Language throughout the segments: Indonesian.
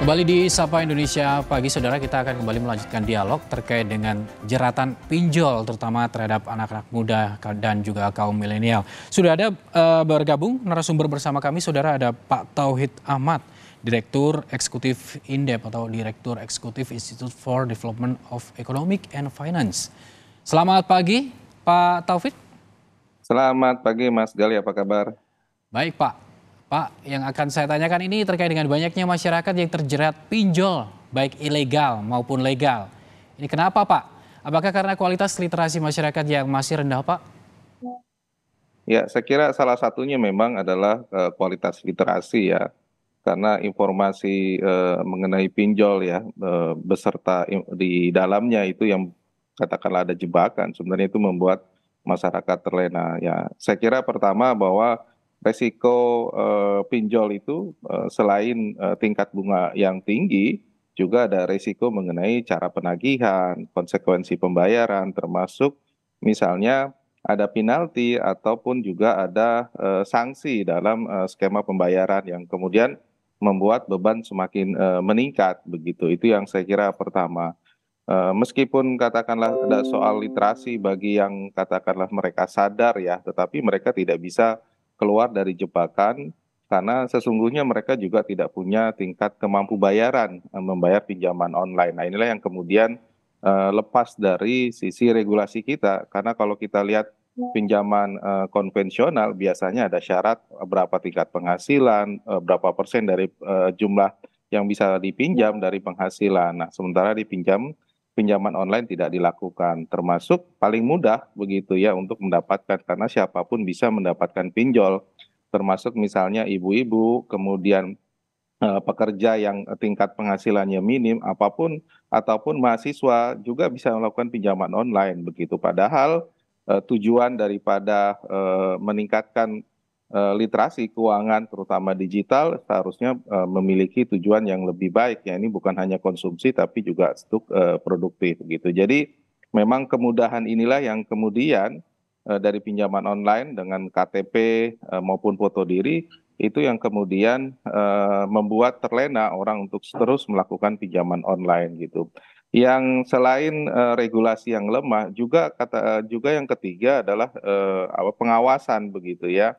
Kembali di Sapa Indonesia Pagi, Saudara, kita akan kembali melanjutkan dialog terkait dengan jeratan pinjol, terutama terhadap anak-anak muda dan juga kaum milenial. Sudah ada bergabung narasumber bersama kami, Saudara, ada Pak Tauhid Ahmad, Direktur Eksekutif Indep atau Direktur Eksekutif Institute for Development of Economic and Finance. Selamat pagi, Pak Tauhid. Selamat pagi Mas Gali, apa kabar? Baik, Pak. Pak, yang akan saya tanyakan ini terkait dengan banyaknya masyarakat yang terjerat pinjol, baik ilegal maupun legal. Ini kenapa, Pak? Apakah karena kualitas literasi masyarakat yang masih rendah, Pak? Ya, saya kira salah satunya memang adalah kualitas literasi ya, karena informasi mengenai pinjol ya, beserta di dalamnya itu yang katakanlah ada jebakan, sebenarnya itu membuat masyarakat terlena. Ya, saya kira pertama bahwa resiko pinjol itu selain tingkat bunga yang tinggi, juga ada resiko mengenai cara penagihan, konsekuensi pembayaran, termasuk misalnya ada penalti ataupun juga ada sanksi dalam skema pembayaran yang kemudian membuat beban semakin meningkat begitu. Itu yang saya kira pertama. Meskipun katakanlah ada soal literasi bagi yang katakanlah mereka sadar ya, tetapi mereka tidak bisa keluar dari jebakan karena sesungguhnya mereka juga tidak punya tingkat kemampu bayaran membayar pinjaman online. Nah, inilah yang kemudian lepas dari sisi regulasi kita, karena kalau kita lihat pinjaman konvensional biasanya ada syarat berapa tingkat penghasilan, berapa persen dari jumlah yang bisa dipinjam dari penghasilan. Nah, sementara pinjaman online tidak dilakukan, termasuk paling mudah begitu ya untuk mendapatkan, karena siapapun bisa mendapatkan pinjol, termasuk misalnya ibu-ibu, kemudian pekerja yang tingkat penghasilannya minim, apapun ataupun mahasiswa juga bisa melakukan pinjaman online begitu. Padahal tujuan daripada meningkatkan literasi keuangan terutama digital seharusnya memiliki tujuan yang lebih baik ya. Ini bukan hanya konsumsi tapi juga untuk produktif gitu. Jadi memang kemudahan inilah yang kemudian dari pinjaman online dengan KTP maupun foto diri itu yang kemudian membuat terlena orang untuk terus melakukan pinjaman online gitu. Yang selain regulasi yang lemah juga yang ketiga adalah pengawasan begitu ya.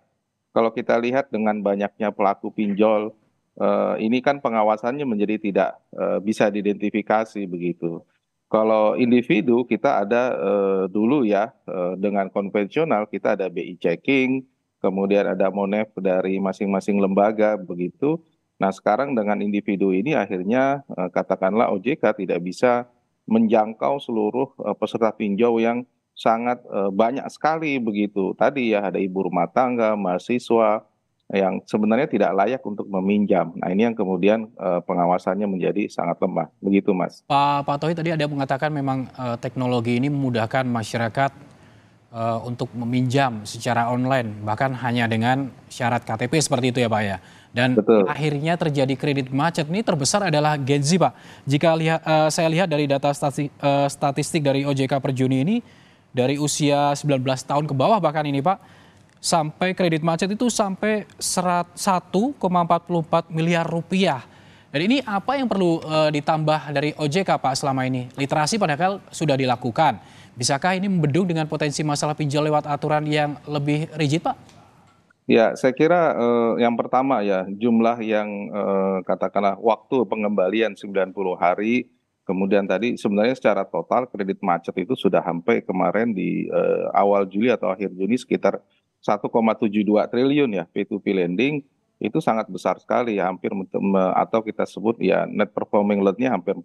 Kalau kita lihat dengan banyaknya pelaku pinjol, ini kan pengawasannya menjadi tidak bisa diidentifikasi begitu. Kalau individu kita ada dulu ya, dengan konvensional kita ada BI checking, kemudian ada Monef dari masing-masing lembaga begitu. Nah, sekarang dengan individu ini akhirnya katakanlah OJK tidak bisa menjangkau seluruh peserta pinjol yang sangat banyak sekali begitu. Tadi ya ada ibu rumah tangga, mahasiswa yang sebenarnya tidak layak untuk meminjam. Nah, ini yang kemudian pengawasannya menjadi sangat lemah. Begitu, Mas. Pak Tauhid tadi ada mengatakan memang teknologi ini memudahkan masyarakat untuk meminjam secara online, bahkan hanya dengan syarat KTP seperti itu ya, Pak ya. Dan Betul. akhirnya terjadi kredit macet ini terbesar adalah Gen Z, Pak. Jika saya lihat dari data statistik dari OJK per Juni ini, dari usia 19 tahun ke bawah bahkan ini, Pak, sampai kredit macet itu sampai 1,44 miliar rupiah. Dan ini apa yang perlu ditambah dari OJK, Pak, selama ini? Literasi padahal sudah dilakukan. Bisakah ini membendung dengan potensi masalah pinjol lewat aturan yang lebih rigid, Pak? Ya, saya kira yang pertama ya, jumlah yang katakanlah waktu pengembalian 90 hari, kemudian tadi sebenarnya secara total kredit macet itu sudah sampai kemarin di awal Juli atau akhir Juni sekitar 1,72 triliun ya, P2P lending itu sangat besar sekali ya, hampir atau kita sebut ya net performing loan-nya hampir 4%.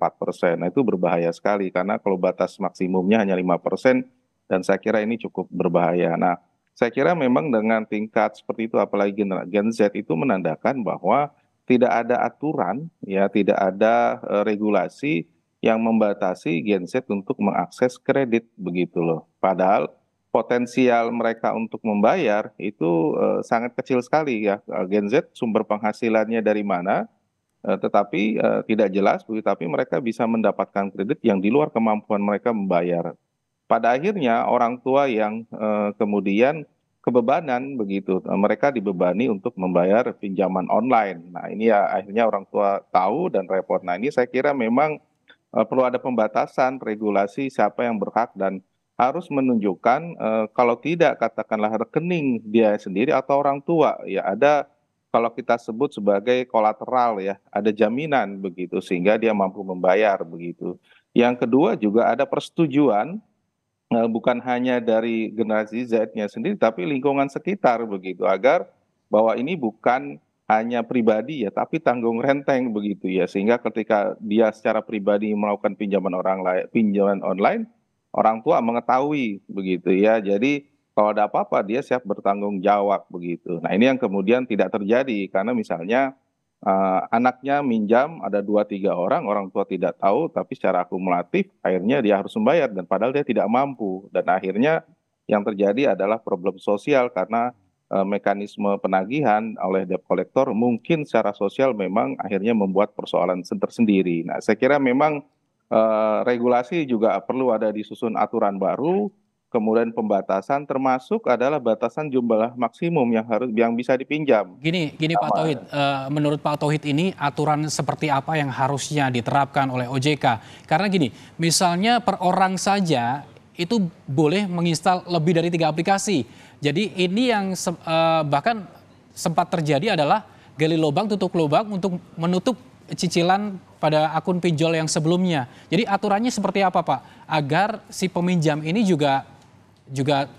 Nah, itu berbahaya sekali karena kalau batas maksimumnya hanya 5% dan saya kira ini cukup berbahaya. Nah, saya kira memang dengan tingkat seperti itu, apalagi Gen Z itu menandakan bahwa tidak ada aturan, ya tidak ada regulasi yang membatasi Gen Z untuk mengakses kredit begitu loh. Padahal potensial mereka untuk membayar itu sangat kecil sekali ya. Gen Z sumber penghasilannya dari mana, tetapi tidak jelas, tapi mereka bisa mendapatkan kredit yang di luar kemampuan mereka membayar. Pada akhirnya orang tua yang kemudian kebebanan begitu. Mereka dibebani untuk membayar pinjaman online. Nah, ini ya akhirnya orang tua tahu dan repot. Nah, ini saya kira memang perlu ada pembatasan, regulasi siapa yang berhak dan harus menunjukkan kalau tidak katakanlah rekening dia sendiri atau orang tua ya ada kalau kita sebut sebagai kolateral ya, ada jaminan begitu sehingga dia mampu membayar begitu. Yang kedua juga ada persetujuan bukan hanya dari generasi Z-nya sendiri, tapi lingkungan sekitar begitu, agar bahwa ini bukan hanya pribadi ya, tapi tanggung renteng begitu ya, sehingga ketika dia secara pribadi melakukan pinjaman orang lain, pinjaman online, orang tua mengetahui begitu ya, jadi kalau ada apa-apa dia siap bertanggung jawab begitu. Nah ini yang kemudian tidak terjadi karena misalnya anaknya minjam ada 2 3 orang, orang tua tidak tahu, tapi secara akumulatif akhirnya dia harus membayar dan padahal dia tidak mampu. Dan akhirnya yang terjadi adalah problem sosial karena mekanisme penagihan oleh debt collector mungkin secara sosial memang akhirnya membuat persoalan tersendiri. Nah, saya kira memang regulasi juga perlu ada disusun aturan baru, kemudian pembatasan termasuk adalah batasan jumlah maksimum yang bisa dipinjam. Gini Pak Tauhid, menurut Pak Tauhid ini aturan seperti apa yang harusnya diterapkan oleh OJK? Karena gini, misalnya per orang saja itu boleh menginstal lebih dari 3 aplikasi. Jadi ini yang bahkan sempat terjadi adalah gali lubang tutup lubang untuk menutup cicilan pada akun pinjol yang sebelumnya. Jadi aturannya seperti apa Pak? Agar si peminjam ini juga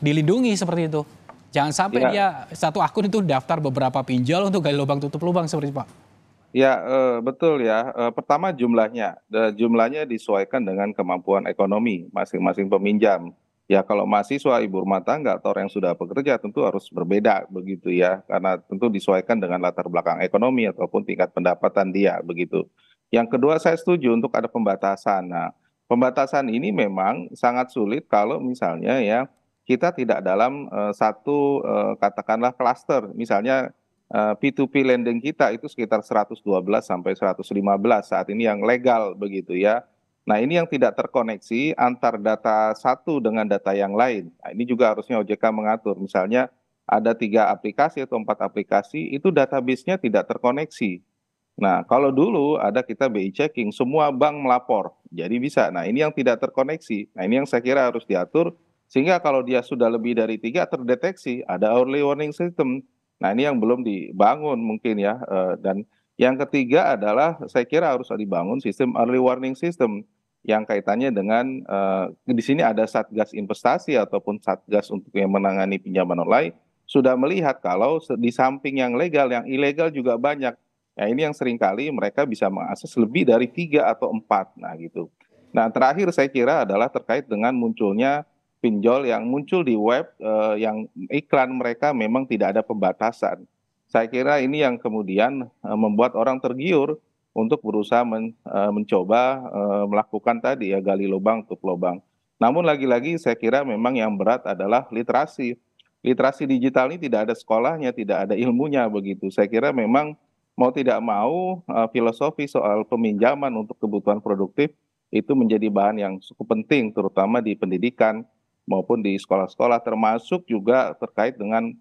dilindungi seperti itu. Jangan sampai Ya, dia satu akun itu daftar beberapa pinjol untuk gali lubang tutup lubang seperti itu, Pak. ya, betul ya. Pertama jumlahnya, jumlahnya disesuaikan dengan kemampuan ekonomi masing-masing peminjam. Ya kalau mahasiswa, ibu rumah tangga atau orang yang sudah bekerja tentu harus berbeda begitu ya, karena tentu disesuaikan dengan latar belakang ekonomi ataupun tingkat pendapatan dia begitu. Yang kedua saya setuju untuk ada pembatasan. Nah, pembatasan ini memang sangat sulit kalau misalnya ya kita tidak dalam satu katakanlah klaster, misalnya P2P lending kita itu sekitar 112 sampai 115 saat ini yang legal begitu ya. Nah ini yang tidak terkoneksi antar data satu dengan data yang lain. Nah, ini juga harusnya OJK mengatur. Misalnya ada 3 aplikasi atau 4 aplikasi itu database-nya tidak terkoneksi. Nah kalau dulu ada kita BI checking semua bank melapor jadi bisa. Nah ini yang tidak terkoneksi. Nah ini yang saya kira harus diatur sehingga kalau dia sudah lebih dari 3 terdeteksi ada early warning system. Nah, ini yang belum dibangun mungkin ya. Dan yang ketiga adalah saya kira harus dibangun sistem early warning system yang kaitannya dengan di sini ada Satgas Investasi ataupun Satgas untuk yang menangani pinjaman online sudah melihat kalau di samping yang legal, yang ilegal juga banyak. Nah, ini yang seringkali mereka bisa mengakses lebih dari 3 atau 4. Nah, gitu. Nah, terakhir saya kira adalah terkait dengan munculnya pinjol yang muncul di web yang iklan mereka memang tidak ada pembatasan. Saya kira ini yang kemudian membuat orang tergiur untuk berusaha mencoba melakukan tadi ya gali lubang tutup lubang. Namun lagi-lagi saya kira memang yang berat adalah literasi. Literasi digital ini tidak ada sekolahnya, tidak ada ilmunya begitu. Saya kira memang mau tidak mau filosofi soal peminjaman untuk kebutuhan produktif itu menjadi bahan yang cukup penting terutama di pendidikan maupun di sekolah-sekolah termasuk juga terkait dengan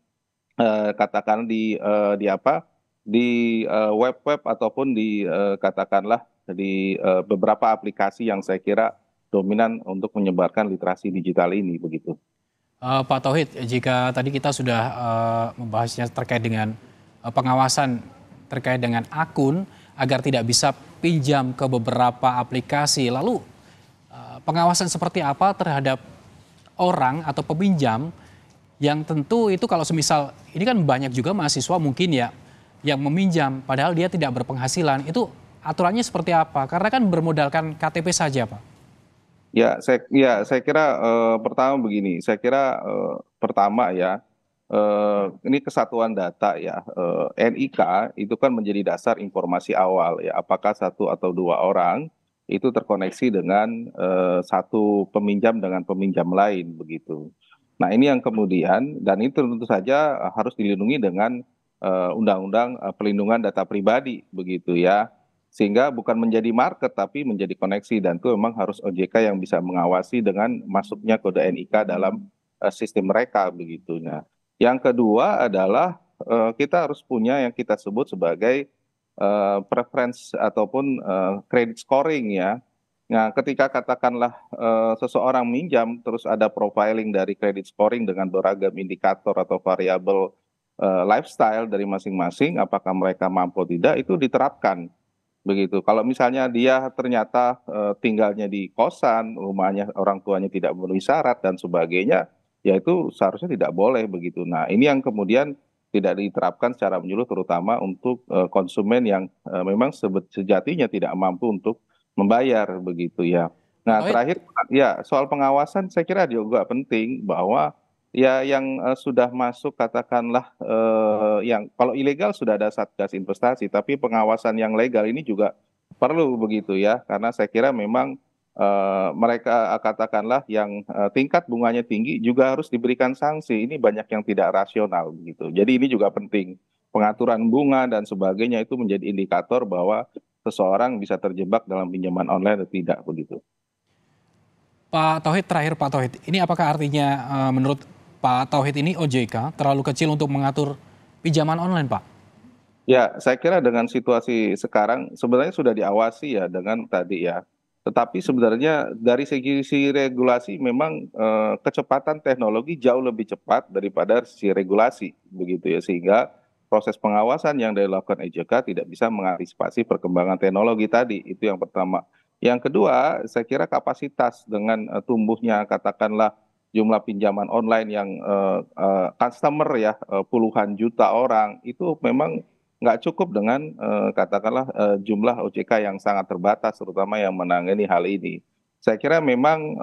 katakan di apa di web-web ataupun di katakanlah di beberapa aplikasi yang saya kira dominan untuk menyebarkan literasi digital ini begitu. Pak Tauhid, jika tadi kita sudah membahasnya terkait dengan pengawasan terkait dengan akun agar tidak bisa pinjam ke beberapa aplikasi, lalu pengawasan seperti apa terhadap orang atau peminjam yang tentu itu kalau semisal ini kan banyak juga mahasiswa mungkin ya yang meminjam padahal dia tidak berpenghasilan, itu aturannya seperti apa? Karena kan bermodalkan KTP saja, Pak. Ya saya kira pertama begini, saya kira pertama ya ini kesatuan data ya NIK itu kan menjadi dasar informasi awal ya apakah 1 atau 2 orang itu terkoneksi dengan satu peminjam dengan peminjam lain begitu. Nah ini yang kemudian dan itu tentu saja harus dilindungi dengan undang-undang pelindungan data pribadi begitu ya. Sehingga bukan menjadi market tapi menjadi koneksi dan itu memang harus OJK yang bisa mengawasi dengan masuknya kode NIK dalam sistem mereka begitu. Nah, Yang kedua adalah kita harus punya yang kita sebut sebagai preference ataupun credit scoring ya. Nah, ketika katakanlah seseorang minjam terus ada profiling dari credit scoring dengan beragam indikator atau variabel lifestyle dari masing-masing, apakah mereka mampu atau tidak, itu diterapkan begitu. Kalau misalnya dia ternyata tinggalnya di kosan, rumahnya orang tuanya tidak memenuhi syarat dan sebagainya, ya itu seharusnya tidak boleh begitu. Nah, ini yang kemudian tidak diterapkan secara menyeluruh terutama untuk konsumen yang memang sejatinya tidak mampu untuk membayar begitu ya. Pak Nah, Tauhid, terakhir ya soal pengawasan saya kira juga penting bahwa ya yang sudah masuk katakanlah yang kalau ilegal sudah ada Satgas Investasi, tapi pengawasan yang legal ini juga perlu begitu ya, karena saya kira memang mereka katakanlah yang tingkat bunganya tinggi juga harus diberikan sanksi. Ini banyak yang tidak rasional begitu. Jadi ini juga penting. Pengaturan bunga dan sebagainya itu menjadi indikator bahwa seseorang bisa terjebak dalam pinjaman online atau tidak begitu. Pak Tauhid terakhir Pak Tauhid, ini apakah artinya menurut Pak Tauhid ini OJK terlalu kecil untuk mengatur pinjaman online, Pak? Ya, saya kira dengan situasi sekarang sebenarnya sudah diawasi ya dengan tadi ya. Tetapi sebenarnya dari segi regulasi memang kecepatan teknologi jauh lebih cepat daripada si regulasi begitu ya, sehingga proses pengawasan yang dilakukan EJK tidak bisa mengantisipasi perkembangan teknologi tadi. Itu yang pertama. Yang kedua, saya kira kapasitas dengan tumbuhnya katakanlah jumlah pinjaman online yang customer ya puluhan juta orang itu memang nggak cukup dengan katakanlah jumlah OJK yang sangat terbatas, terutama yang menangani hal ini. Saya kira memang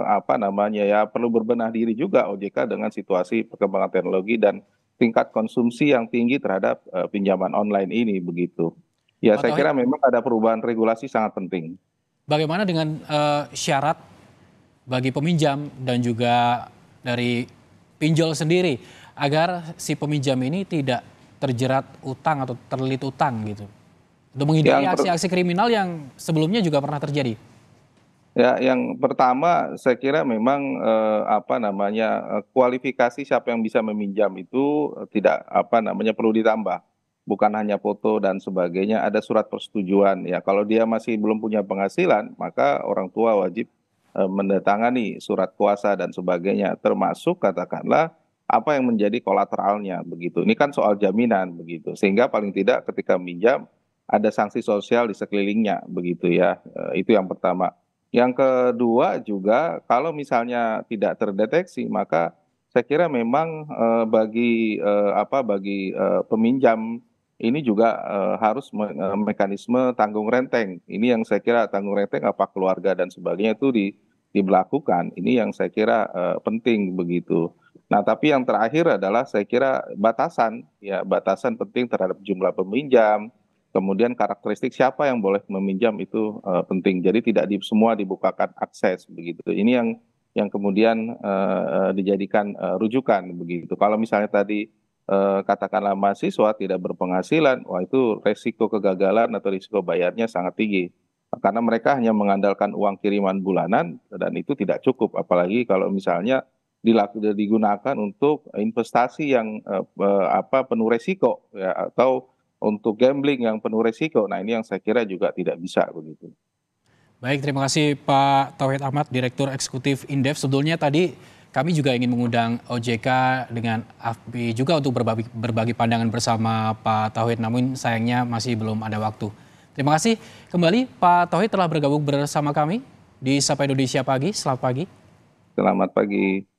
apa namanya ya perlu berbenah diri juga OJK dengan situasi perkembangan teknologi dan tingkat konsumsi yang tinggi terhadap pinjaman online ini begitu. Ya Pak saya Tauhid, kira memang ada perubahan regulasi sangat penting. bagaimana dengan syarat bagi peminjam dan juga dari pinjol sendiri agar si peminjam ini tidak terjerat utang atau terlilit utang gitu? Untuk menghindari Yang aksi-aksi kriminal yang sebelumnya juga pernah terjadi. Ya, yang pertama saya kira memang apa namanya kualifikasi siapa yang bisa meminjam itu tidak apa namanya perlu ditambah. Bukan hanya foto dan sebagainya, ada surat persetujuan. Ya, kalau dia masih belum punya penghasilan, maka orang tua wajib mendatangani surat kuasa dan sebagainya, termasuk katakanlah apa yang menjadi kolateralnya begitu. Ini kan soal jaminan begitu. Sehingga paling tidak ketika minjam ada sanksi sosial di sekelilingnya begitu ya. Itu yang pertama. Yang kedua juga kalau misalnya tidak terdeteksi maka saya kira memang bagi peminjam ini juga harus mekanisme tanggung renteng. Ini yang saya kira tanggung renteng apa keluarga dan sebagainya itu diberlakukan. Ini yang saya kira penting begitu. Nah, tapi yang terakhir adalah saya kira batasan ya batasan penting terhadap jumlah peminjam, kemudian karakteristik siapa yang boleh meminjam itu penting. Jadi tidak semua dibukakan akses begitu. Ini yang kemudian dijadikan rujukan begitu. Kalau misalnya tadi katakanlah mahasiswa tidak berpenghasilan, wah itu resiko kegagalan atau risiko bayarnya sangat tinggi. Karena mereka hanya mengandalkan uang kiriman bulanan dan itu tidak cukup. Apalagi kalau misalnya digunakan untuk investasi yang penuh resiko ya, atau untuk gambling yang penuh resiko. Nah, ini yang saya kira juga tidak bisa begitu. Baik, terima kasih Pak Tauhid Ahmad, Direktur Eksekutif Indef. Sebetulnya tadi kami juga ingin mengundang OJK dengan AFPI juga untuk berbagi pandangan bersama Pak Tauhid, namun sayangnya masih belum ada waktu. Terima kasih kembali Pak Tauhid telah bergabung bersama kami di Sapa Indonesia Pagi. Selamat pagi. Selamat pagi.